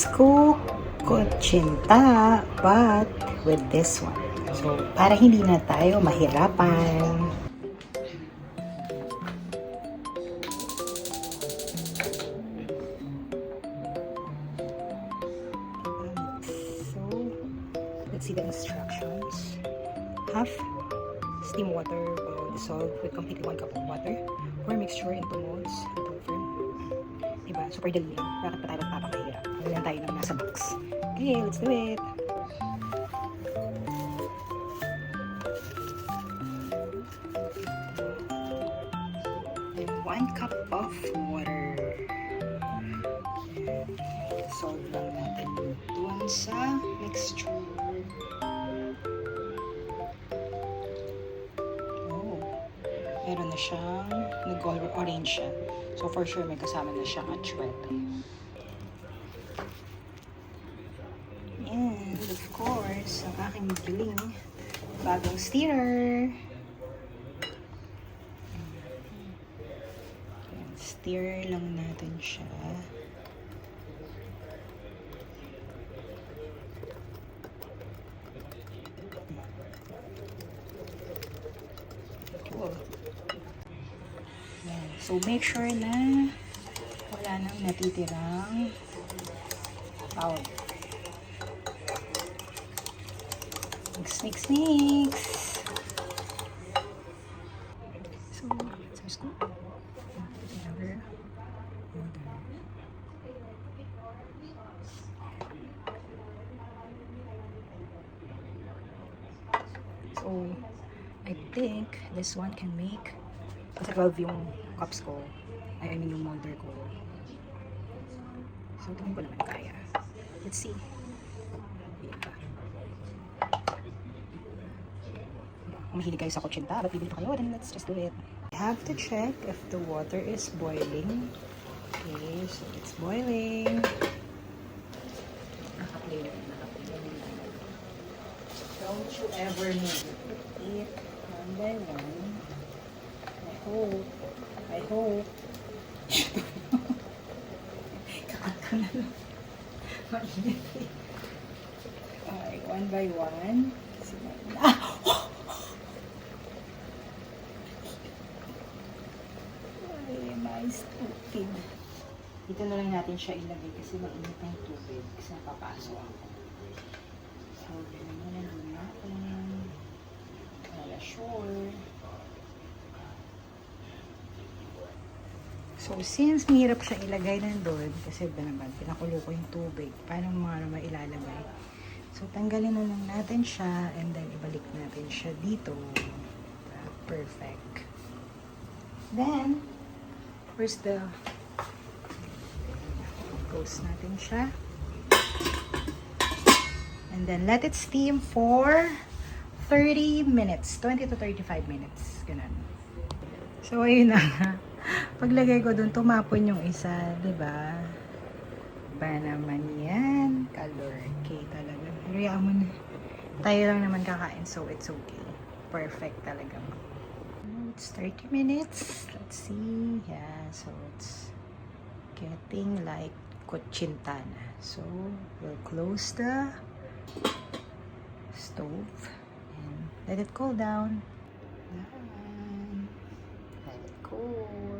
Let's cook kutsinta but with this one. So, para hindi na tayo mahirapan. So, let's see the instructions. Half steam water dissolve with completely 1 cup of water. Pour mixture into molds until firm. Diba? Super dali lang. Bakit pa tayo nagpapakahirap? Ano lang tayo nang nasa box. Okay, let's do it! And 1 cup of water. Dissolve lang natin doon sa mixture. Meron na siyang nag-orange siya. So, for sure, may kasama na siyang atsuete. And, of course, ang aking biling bagong stirrer. Stir lang natin siya. Cool. So, make sure na wala nang natitirang powder. Mix, mix, mix. So, some scoop. Another. So, I think this one can make kasi 12 yung cups ko. I mean yung molder ko. So, tingin ko naman kaya. Let's see. Kung mahilig kayo sa kutsinta, ba't bibili pa kayo? Then let's just do it. I have to check if the water is boiling. Okay, so it's boiling. Naka-play. Don't you ever need to eat one by one. I hope. Kakat ko na lang. Mainit eh. Okay, one by one. Ay, my stupid. Dito na lang natin siya ilagay kasi mainit ang tubig kasi napapasok ako. So, ganun na lang natin. Wala sure. So, since mahirap siya ilagay nandun, kasi ba naman, pinakulo ko yung tubig, paano mga naman ilalagay? So, tanggalin na lang natin siya, and then ibalik natin siya dito. Perfect. Then, where's the close natin siya. And then, let it steam for 30 minutes. 20 to 35 minutes. Ganun. So, ayun na. Paglagay ko dun, tumapon yung isa, diba? Ba naman yan? Color K talaga. Pero mo na. Tayo lang naman kakain, so it's okay. Perfect talaga. It's 30 minutes. Let's see. Yeah, so it's getting like kutsinta na. So, we'll close the stove and let it cool down. Let it cool.